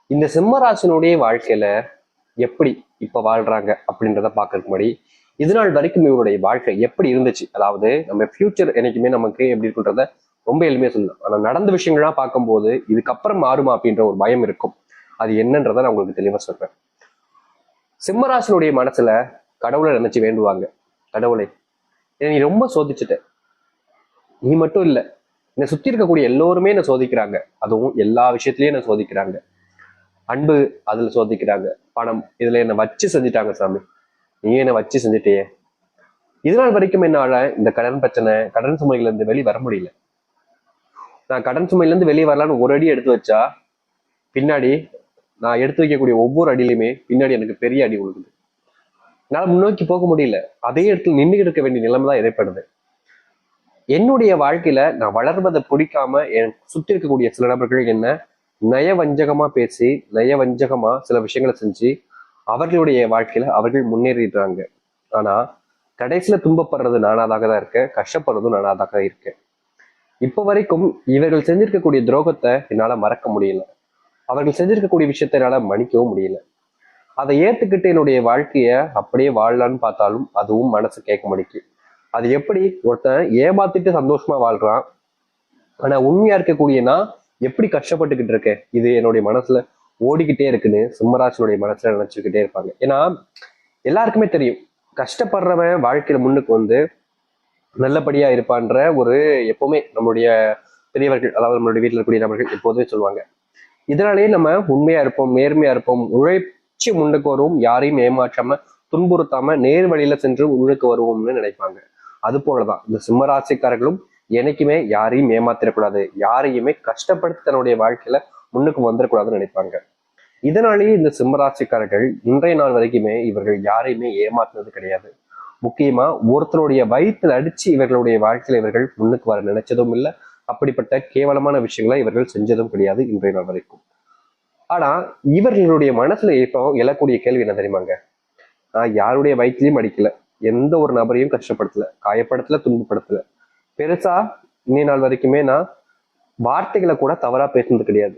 இந்த சிம்மராசனுடைய வாழ்க்கையில எப்படி இப்ப வாழ்றாங்க அப்படின்றத பாக்குறதுக்கு முன்னாடி இது நாள் வரைக்கும் இவருடைய வாழ்க்கை எப்படி இருந்துச்சு, அதாவது நம்ம ஃபியூச்சர் என்னைக்குமே நமக்கு எப்படி இருக்குன்றத ரொம்ப எளிமையா சொல்லலாம். ஆனா நடந்த விஷயங்கள்லாம் பார்க்கும்போது இதுக்கப்புறம் மாறுமா அப்படின்ற ஒரு பயம் இருக்கும். அது என்னன்றத நான் உங்களுக்கு தெளிவா சொல்றேன். சிம்மராசனுடைய மனசுல கடவுளை நினைச்சு வேண்டுவாங்க. கடவுளை, நீ ரொம்ப சோதிச்சுட்ட, நீ மட்டும் இல்ல, என்னை சுத்தி இருக்கக்கூடிய எல்லோருமே என்ன சோதிக்கிறாங்க, அதுவும் எல்லா விஷயத்திலயும் என்ன சோதிக்கிறாங்க. அன்பு அதுல சோதிக்கிறாங்க, பணம் இதுல என்ன வச்சு செஞ்சுட்டாங்க சாமி, நீ என்ன வச்சு செஞ்சுட்டியே. இதனால் வரைக்கும் என்னால இந்த கடன் பிரச்சனை, கடன் சுமையில இருந்து வெளியே வர முடியல. நான் கடன் சுமையில இருந்து வெளியே வரலான்னு ஒரு அடி எடுத்து வச்சா பின்னாடி நான் எடுத்து வைக்கக்கூடிய ஒவ்வொரு அடியிலுமே பின்னாடி எனக்கு பெரிய அடி விழுகுது. என்னால முன்னோக்கி போக முடியல. அதே இடத்துல நின்று இருக்க வேண்டிய நிலைமை தான் ஏற்படுது. என்னுடைய வாழ்க்கையில நான் வளர்வதை பிடிக்காம என் சுத்தி இருக்கக்கூடிய சில நபர்கள் என்ன நயவஞ்சகமா பேசி, நயவஞ்சகமா சில விஷயங்களை செஞ்சு அவர்களுடைய வாழ்க்கையில அவர்கள் முன்னேறிடுறாங்க. ஆனா கடைசியில துன்பப்படுறது நானாதாக தான் இருக்கேன், கஷ்டப்படுறதும் நானாதாக தான் இருக்கேன். இப்ப வரைக்கும் இவர்கள் செஞ்சிருக்கக்கூடிய துரோகத்தை என்னால மறக்க முடியல. அவர்கள் செஞ்சிருக்கக்கூடிய விஷயத்தை என்னால மன்னிக்கவும் முடியல. அதை ஏத்துக்கிட்டு என்னுடைய வாழ்க்கைய அப்படியே வாழலான்னு பார்த்தாலும் அதுவும் மனசு கேட்க மாட்டேங்குது. அது எப்படி ஒருத்தன் ஏமாத்திட்டு சந்தோஷமா வாழ்றான், ஆனா உண்மையா இருக்கக்கூடியனா எப்படி கஷ்டப்பட்டுக்கிட்டு இருக்கேன், இது என்னுடைய மனசுல ஓடிக்கிட்டே இருக்குன்னு சிம்மராசனுடைய மனசுல நினைச்சுக்கிட்டே இருப்பாங்க. ஏன்னா எல்லாருக்குமே தெரியும், கஷ்டப்படுறவன் வாழ்க்கையில முன்னுக்கு வந்து நல்லபடியா இருப்பான்ற ஒரு எப்பவுமே நம்மளுடைய பெரியவர்கள், அதாவது நம்மளுடைய வீட்டில் இருக்கக்கூடிய நபர்கள் எப்போதுமே சொல்லுவாங்க. இதனாலேயே நம்ம உண்மையா இருப்போம், நேர்மையா இருப்போம், உழைச்சி முன்னுக்கு வருவோம், யாரையும் ஏமாற்றாம துன்புறுத்தாம நேர் வழியில சென்று முன்னுக்கு வருவோம்னு நினைப்பாங்க. அது போலதான் இந்த சிம்மராசிக்காரர்களும் என்னைக்குமே யாரையும் ஏமாத்திடக்கூடாது, யாரையுமே கஷ்டப்படுத்தி தன்னுடைய வாழ்க்கையில முன்னுக்கு வந்துடக்கூடாதுன்னு நினைப்பாங்க. இதனாலேயே இந்த சிம்மராசிக்காரர்கள் இன்றைய நாள் வரைக்குமே இவர்கள் யாரையுமே ஏமாத்தினது கிடையாது. முக்கியமா ஒருத்தருடைய வயிற்றில் அடிச்சு இவர்களுடைய வாழ்க்கையில இவர்கள் முன்னுக்கு வர நினைச்சதும் இல்லை. அப்படிப்பட்ட கேவலமான விஷயங்களை இவர்கள் செஞ்சதும் கிடையாது இன்றைய நாள் வரைக்கும். ஆனா இவர்களுடைய மனசுல இப்போ எழக்கூடிய கேள்வி என்ன தெரியுமாங்க? நான் யாருடைய வயிற்றுலையும் அடிக்கல, எந்த ஒரு நபரையும் கஷ்டப்படுத்தல, காயப்படுத்தல, துன்பப்படுத்தல. பெருசா இன்னை நாள் வரைக்குமே நான் வார்த்தைகளை கூட தவறா பேசுனது கிடையாது.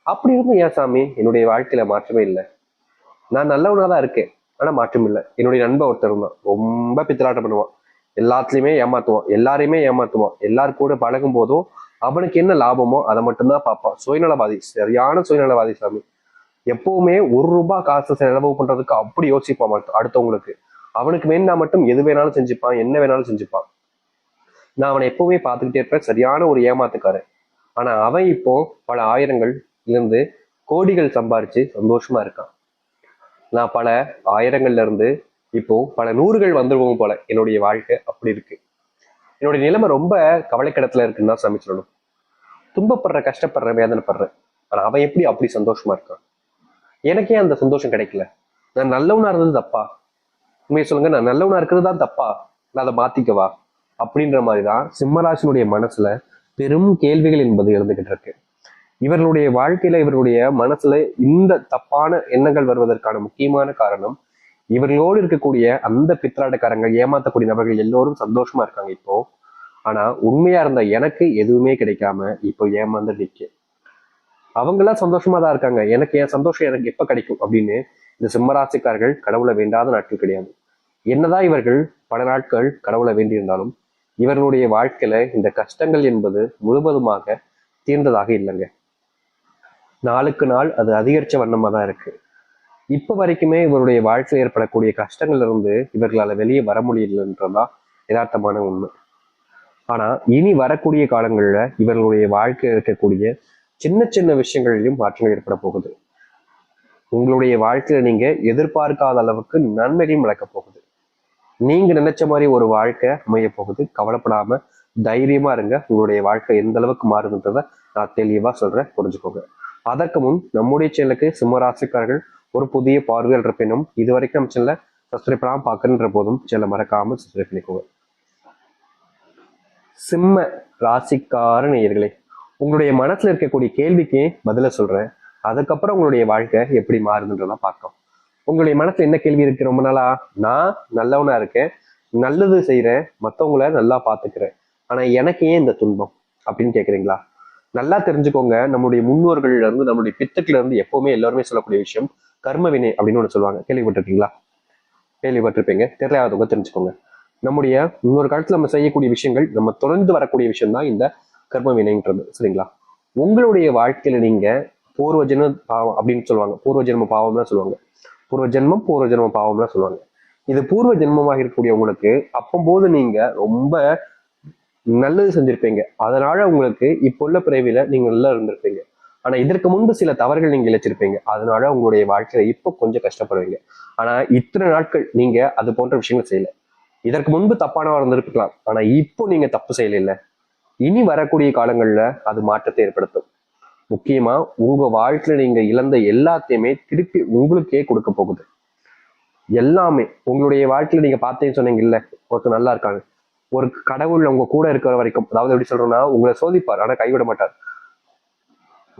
அப்படி இருந்தும் ஏன் சாமி என்னுடைய வாழ்க்கையில மாற்றமே இல்லை? நான் நல்லவனாதான் இருக்கேன், ஆனா மாற்றம் இல்லை. என்னுடைய நண்பன் ஒருத்தர் தான், ரொம்ப பித்தலாட்டம் பண்ணுவான், எல்லாத்துலயுமே ஏமாத்துவான், எல்லாரையுமே ஏமாத்துவான், எல்லாரு கூட பழகும் போதும் அவனுக்கு என்ன லாபமோ அதை மட்டும்தான் பார்ப்பான். சுயநலவாதி, சரியான சுயநலவாதி சாமி. எப்பவுமே ₹1 காசு செலவு பண்றதுக்கு அப்படி யோசிப்பான் அடுத்தவங்களுக்கு. அவனுக்கு வேணா மட்டும் எது வேணாலும் செஞ்சுப்பான், என்ன வேணாலும் செஞ்சுப்பான். நான் அவனை எப்பவுமே பார்த்துக்கிட்டே இருப்பேன், சரியான ஒரு ஏமாத்துக்காரன். ஆனா அவன் இப்போ பல ஆயிரங்கள் இருந்து கோடிகள் சம்பாரிச்சு சந்தோஷமா இருக்கான். நான் பல ஆயிரங்கள்ல இருந்து இப்போ பல நூறுகள் வந்துருவோம் போல. என்னுடைய வாழ்க்கை அப்படி இருக்கு. என்னுடைய நிலைமை ரொம்ப கவலைக்கிடத்துல இருக்குன்னு தான் சாமி சொல்லணும். துன்பப்படுற, கஷ்டப்படுற, வேதனைப்படுறேன். ஆனா அவன் எப்படி அப்படி சந்தோஷமா இருக்கான்? எனக்கே அந்த சந்தோஷம் கிடைக்கல. நான் நல்லவனா இருந்தது தப்பா? உண்மையை சொல்லுங்க, நான் நல்லவனா இருக்கிறது தான் தப்பா? நான் அதை மாத்திக்கவா? அப்படின்ற மாதிரிதான் சிம்மராசினுடைய மனசுல பெரும் கேள்விகள் என்பது எழுந்துகிட்டு இருக்கு. இவர்களுடைய வாழ்க்கையில இவர்களுடைய மனசுல இந்த தப்பான எண்ணங்கள் வருவதற்கான முக்கியமான காரணம், இவர்களோடு இருக்கக்கூடிய அந்த பித்தலாட்டக்காரங்க, ஏமாத்தக்கூடிய நபர்கள் எல்லோரும் சந்தோஷமா இருக்காங்க இப்போ. ஆனா உண்மையா இருந்த எனக்கு எதுவுமே கிடைக்காம இப்போ ஏமாந்து நிக்க. அவங்கெல்லாம் சந்தோஷமா தான் இருக்காங்க, எனக்கு என் சந்தோஷம் எனக்கு எப்ப கிடைக்கும் அப்படின்னு இந்த சிம்மராசிக்காரர்கள் கடவுளை வேண்டாத நாட்கள் கிடையாது. என்னதான் இவர்கள் பல நாட்கள் கடவுளை வேண்டியிருந்தாலும் இவர்களுடைய வாழ்க்கையில இந்த கஷ்டங்கள் என்பது முழுவதுமாக தீர்ந்ததாக இல்லைங்க. நாளுக்கு நாள் அது அதிகரிச்ச வண்ணமா தான் இருக்கு. இப்ப வரைக்குமே இவருடைய வாழ்க்கையில் ஏற்படக்கூடிய கஷ்டங்கள்ல இருந்து இவர்களால வெளியே வர முடியலன்றதுதான் யதார்த்தமான உண்மை. ஆனா இனி வரக்கூடிய காலங்கள்ல இவர்களுடைய வாழ்க்கையில் இருக்கக்கூடிய சின்ன சின்ன விஷயங்களிலும் மாற்றங்கள் ஏற்பட போகுது. உங்களுடைய வாழ்க்கையில நீங்க எதிர்பார்க்காத அளவுக்கு நன்மைகளும் நடக்க போகுது. நீங்க நினைச்ச மாதிரி ஒரு வாழ்க்கை அமைய போகுது. கவலைப்படாம தைரியமா இருங்க. உங்களுடைய வாழ்க்கை எந்த அளவுக்கு மாறுதுன்றத நான் தெளிவா சொல்றேன், புரிஞ்சுக்கோங்க. அதற்கு முன் நம்முடைய சேனலுக்கு சிம்மராசிக்காரர்கள் ஒரு புதிய பார்வையாளர் இருப்பினும் இது வரைக்கும் நம்ம சேனலை சப்ஸ்கிரைப் பண்ணாம பார்க்கணுன்ற போதும் சேனலை மறக்காம சப்ஸ்கிரைப் பண்ணிக்கோங்க. சிம்ம ராசிக்கார நேயர்களே, உங்களுடைய மனசுல இருக்கக்கூடிய கேள்விக்கு பதில சொல்றேன். அதுக்கப்புறம் உங்களுடைய வாழ்க்கை எப்படி மாறுதுன்றதான் பார்க்கலாம். உங்களுடைய மனசுல என்ன கேள்வி இருக்கு ரொம்ப நாளா? நான் நல்லவனா இருக்கேன், நல்லது செய்யறேன், மற்றவங்கள நல்லா பாத்துக்கிறேன், ஆனா எனக்கு ஏன் இந்த துன்பம் அப்படின்னு கேக்குறீங்களா? நல்லா தெரிஞ்சுக்கோங்க, நம்முடைய முன்னோர்கள்ல இருந்து நம்மளுடைய பித்தத்துல இருந்து எப்பவுமே எல்லாருமே சொல்லக்கூடிய விஷயம் கர்ம வினை அப்படின்னு ஒண்ணு சொல்லுவாங்க. கேள்விப்பட்டிருக்கீங்களா? கேள்விப்பட்டிருப்பீங்க. தெரியாதவங்க தெரிஞ்சுக்கோங்க. நம்முடைய இன்னொரு காலத்துல நம்ம செய்யக்கூடிய விஷயங்கள் நம்ம தொடர்ந்து வரக்கூடிய விஷயம் தான் இந்த கர்ம வினைன்றது. சரிங்களா? உங்களுடைய வாழ்க்கையில நீங்க பூர்வ ஜென்ம பாவம் அப்படின்னு சொல்லுவாங்க. பூர்வ ஜென்ம பாவம்லாம் சொல்லுவாங்க. பூர்வ ஜென்ம பாவம்லாம் சொல்லுவாங்க. இது பூர்வ ஜென்மமாக இருக்கக்கூடிய உங்களுக்கு அப்பம்போது நீங்க ரொம்ப நல்லது செஞ்சிருப்பீங்க. அதனால உங்களுக்கு இப்போ உள்ள பிறவில நீங்க நல்லா இருந்திருப்பீங்க. ஆனா இதற்கு முன்பு சில தவறுகள் நீங்க இழைச்சிருப்பீங்க. அதனால உங்களுடைய வாழ்க்கையில இப்போ கொஞ்சம் கஷ்டப்படுவீங்க. ஆனா இத்தனை நாட்கள் நீங்க அது போன்ற விஷயங்கள் செய்யல. இதற்கு முன்பு தப்பானவா இருந்திருக்கலாம். ஆனா இப்போ நீங்க தப்பு செய்யல. இனி வரக்கூடிய காலங்கள்ல அது மாற்றத்தை ஏற்படுத்தும். முக்கியமா உங்க வாழ்க்கையில நீங்க இழந்த எல்லாத்தையுமே திருப்பி உங்களுக்கே கொடுக்க போகுது. எல்லாமே உங்களுடைய வாழ்க்கையில நீங்க பார்த்தேன்னு சொன்னீங்க இல்ல, ஒருத்தர் நல்லா இருக்காங்க. ஒரு கடவுள் உங்க கூட இருக்கிற வரைக்கும், அதாவது எப்படி சொல்றோம்னா உங்களை சோதிப்பார் ஆனா கைவிட மாட்டார்.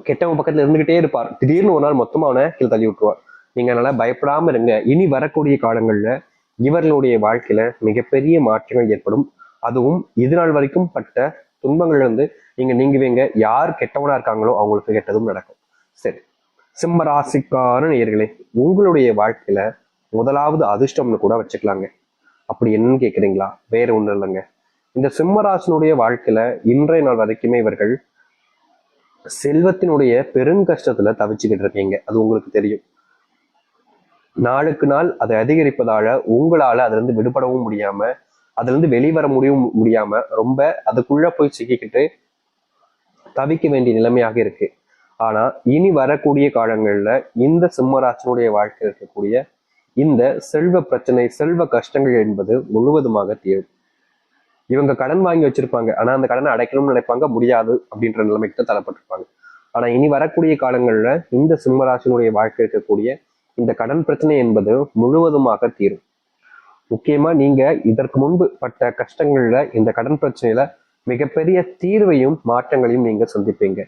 கெட்டவன் பக்கத்துல இருந்துகிட்டே இருப்பார். திடீர்னு ஒரு நாள் மொத்தமா அவனை கீழே தள்ளி விட்டுருவார். நீங்க அதனால பயப்படாம இருங்க. இனி வரக்கூடிய காலங்கள்ல இவர்களுடைய வாழ்க்கையில மிகப்பெரிய மாற்றங்கள் ஏற்படும். அதுவும் இது நாள் வரைக்கும் பட்ட துன்பங்கள்ல இருந்து நீங்க நீங்குவீங்க. யார் கெட்டவனா இருக்காங்களோ அவங்களுக்கு கெட்டதும் நடக்கும். சரி, சிம்ம ராசிக்கான நேயர்களே, உங்களுடைய வாழ்க்கையில முதலாவது அதிர்ஷ்டம்னு கூட வச்சுக்கலாங்க. அப்படி என்னன்னு கேக்குறீங்களா? வேற ஒண்ணும் இல்லைங்க. இந்த சிம்மராசனுடைய வாழ்க்கையில இன்றைய நாள் வரைக்குமே இவர்கள் செல்வத்தினுடைய பெருங்கஷ்டத்துல தவிச்சுக்கிட்டு இருக்கீங்க. அது உங்களுக்கு தெரியும். நாளுக்கு நாள் அதை அதிகரிப்பதால உங்களால அதுல இருந்து விடுபடவும் முடியாம, அதுல இருந்து வெளிவர முடியாம ரொம்ப அதுக்குள்ள போய் சிக்கிக்கிட்டு தவிக்க வேண்டிய நிலைமையாக இருக்கு. ஆனா இனி வரக்கூடிய காலங்கள்ல இந்த சிம்மராசனுடைய வாழ்க்கையில் இருக்கக்கூடிய இந்த செல்வ பிரச்சனை, செல்வ கஷ்டங்கள் என்பது முழுவதுமாக தீரும். இவங்க கடன் வாங்கி வச்சிருப்பாங்க. ஆனா அந்த கடனை அடைக்கணும்னு நினைப்பாங்க, முடியாது அப்படின்ற நிலைமைக்கு தான் தள்ளப்பட்டிருப்பாங்க. ஆனா இனி வரக்கூடிய காலங்கள்ல இந்த சிம்மராசினுடைய வாழ்க்கை இருக்கக்கூடிய இந்த கடன் பிரச்சனை என்பது முழுவதுமாக தீரும். முக்கியமா நீங்க இதற்கு முன்பு பட்ட கஷ்டங்கள்ல இந்த கடன் பிரச்சனையில மிகப்பெரிய தீர்வையும் மாற்றங்களையும் நீங்க சந்திப்பீங்க.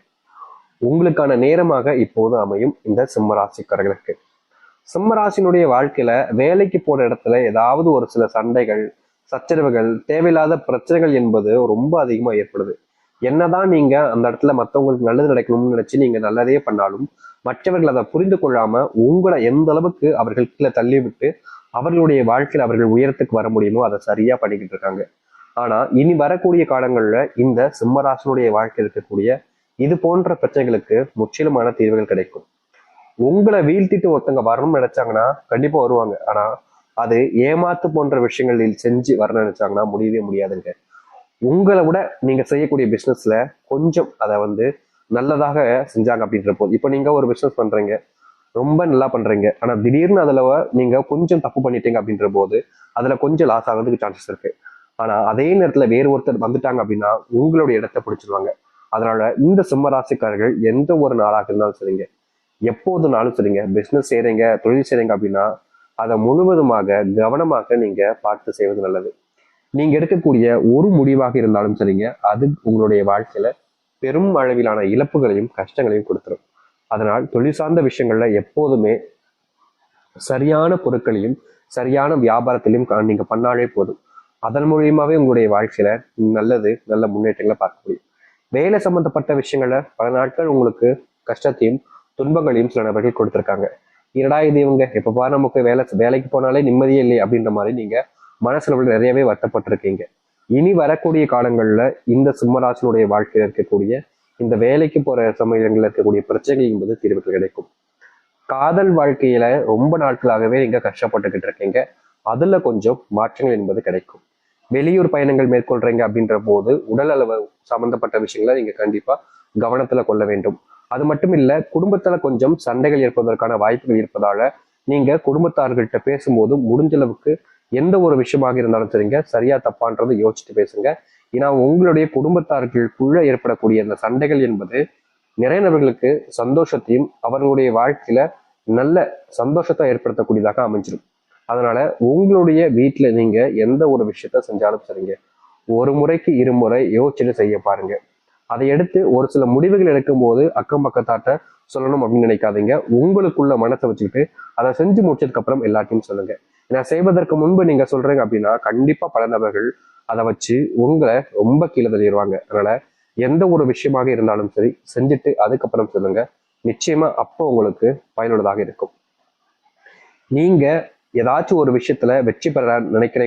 உங்களுக்கான நேரமாக இப்போது அமையும் இந்த சிம்மராசிக்காரர்களுக்கு. சிம்மராசினுடைய வாழ்க்கையில வேலைக்கு போற இடத்துல ஏதாவது ஒரு சில சண்டைகள், சச்சரவுகள், தேவையில்லாத பிரச்சனைகள் என்பது ரொம்ப அதிகமா ஏற்படுது. என்னதான் நீங்க அந்த இடத்துல மற்றவங்களுக்கு நல்லது நடக்கணும்னு நினைச்சு நீங்க நல்லதே பண்ணாலும் மற்றவர்கள் அதை புரிந்து கொள்ளாம உங்களை எந்த அளவுக்கு அவர்கள் கீழே தள்ளி விட்டு அவர்களுடைய வாழ்க்கையில் அவர்கள் உயரத்துக்கு வர முடியுமோ அதை சரியா பண்ணிக்கிட்டு இருக்காங்க. ஆனா இனி வரக்கூடிய காலங்கள்ல இந்த சிம்மராசனுடைய வாழ்க்கை இருக்கக்கூடிய இது போன்ற பிரச்சனைகளுக்கு முற்றிலுமான தீர்வுகள் கிடைக்கும். உங்களை வீழ்த்திட்டு ஒருத்தங்க வரணும்னு நினைச்சாங்கன்னா கண்டிப்பா வருவாங்க. ஆனா அது ஏமாத்து போன்ற விஷயங்களில் செஞ்சு வர நினைச்சாங்கன்னா முடியவே முடியாதுங்க. உங்களை விட நீங்க செய்யக்கூடிய பிசினஸ்ல கொஞ்சம் அதை நல்லதாக செஞ்சாங்க அப்படின்ற போது, இப்போ நீங்க ஒரு பிசினஸ் பண்றீங்க, ரொம்ப நல்லா பண்றீங்க, ஆனா திடீர்னு அதுல நீங்க கொஞ்சம் தப்பு பண்ணிட்டீங்க அப்படின்ற போது அதுல கொஞ்சம் லாஸ் ஆகிறதுக்கு சான்சஸ் இருக்கு. ஆனா அதே நேரத்துல வேறு ஒருத்தர் வந்துட்டாங்க அப்படின்னா உங்களுடைய இடத்தை பிடிச்சிருவாங்க. அதனால இந்த சிம்ம ராசிக்காரர்கள் எந்த ஒரு நாளாக இருந்தாலும் சரிங்க, எப்போதுனாலும் சரிங்க, பிசினஸ் செய்யறீங்க, தொழில் செய்றீங்க அப்படின்னா அதை முழுவதுமாக கவனமாக நீங்க பார்த்து செய்வது நல்லது. நீங்க எடுக்கக்கூடிய ஒரு முடிவாக இருந்தாலும் சரிங்க, அது உங்களுடைய வாழ்க்கையில பெரும் அளவிலான இழப்புகளையும் கஷ்டங்களையும் கொடுத்துரும். அதனால் தொழில் சார்ந்த விஷயங்கள்ல எப்போதுமே சரியான பொருட்களையும் சரியான வியாபாரத்திலையும் நீங்க பண்ணாலே போதும். அதன் மூலியமாவே உங்களுடைய வாழ்க்கையில நல்ல முன்னேற்றங்களை பார்க்க முடியும். வேலை சம்பந்தப்பட்ட விஷயங்கள்ல பல நாட்கள் உங்களுக்கு கஷ்டத்தையும் துன்பங்களையும் சில நபர்கள் கொடுத்துருக்காங்க. என்னடா இது, இவங்க எப்ப பாரு நமக்கு வேலைக்கு போனாலே நிம்மதியே இல்லை அப்படின்ற மாதிரி நீங்க மனசுல நிறையவே வருத்தப்பட்டிருக்கீங்க. இனி வரக்கூடிய காலங்கள்ல இந்த சிம்மராசினுடைய வாழ்க்கையில இருக்கக்கூடிய இந்த வேலைக்கு போற சமயங்கள்ல இருக்கக்கூடிய பிரச்சனைகள் என்பது தீர்வுகள் கிடைக்கும். காதல் வாழ்க்கையில ரொம்ப நாட்களாகவே நீங்க கஷ்டப்பட்டுக்கிட்டு இருக்கீங்க, அதுல கொஞ்சம் மாற்றங்கள் என்பது கிடைக்கும். வெளியூர் பயணங்கள் மேற்கொள்றீங்க அப்படின்ற போது உடல் அளவு சம்பந்தப்பட்ட விஷயங்களை நீங்க கண்டிப்பா கவனத்துல கொள்ள வேண்டும். அது மட்டும் இல்ல, குடும்பத்துல கொஞ்சம் சண்டைகள் ஏற்பதற்கான வாய்ப்புகள் இருப்பதால நீங்க குடும்பத்தார்கள்ட்ட பேசும்போது முடிஞ்ச அளவுக்கு எந்த ஒரு விஷயமாக இருந்தாலும் சரிங்க, சரியா தப்பான்றதை யோசிச்சுட்டு பேசுங்க. ஏன்னா உங்களுடைய குடும்பத்தார்களுக்குள்ள ஏற்படக்கூடிய அந்த சண்டைகள் என்பது நிறைய நபர்களுக்கு சந்தோஷத்தையும் அவர்களுடைய வாழ்க்கையில நல்ல சந்தோஷத்தை ஏற்படுத்தக்கூடியதாக அமைஞ்சிடும். அதனால உங்களுடைய வீட்டுல நீங்க எந்த ஒரு விஷயத்த செஞ்சாலும் சரிங்க, ஒரு முறைக்கு இருமுறை யோசிச்சுட்டு செய்ய பாருங்க. அதை எடுத்து ஒரு சில முடிவுகள் எடுக்கும் போது அக்கம் பக்கத்தாட்ட சொல்லணும் அப்படின்னு நினைக்காதீங்க. உங்களுக்குள்ள மனசை வச்சுக்கிட்டு அதை செஞ்சு முடிச்சதுக்கு அப்புறம் எல்லாத்தையும் சொல்லுங்க. ஏன்னா செய்வதற்கு முன்பு நீங்க சொல்றீங்க அப்படின்னா கண்டிப்பா பல நபர்கள் அதை வச்சு உங்களை ரொம்ப கீழே தள்ளிடுவாங்க. அதனால எந்த ஒரு விஷயமாக இருந்தாலும் சரி செஞ்சுட்டு அதுக்கப்புறம் சொல்லுங்க. நிச்சயமா அப்போ உங்களுக்கு பயனுள்ளதாக இருக்கும். நீங்க ஏதாச்சும் ஒரு விஷயத்துல வெற்றி பெற நினைக்கிறீங்க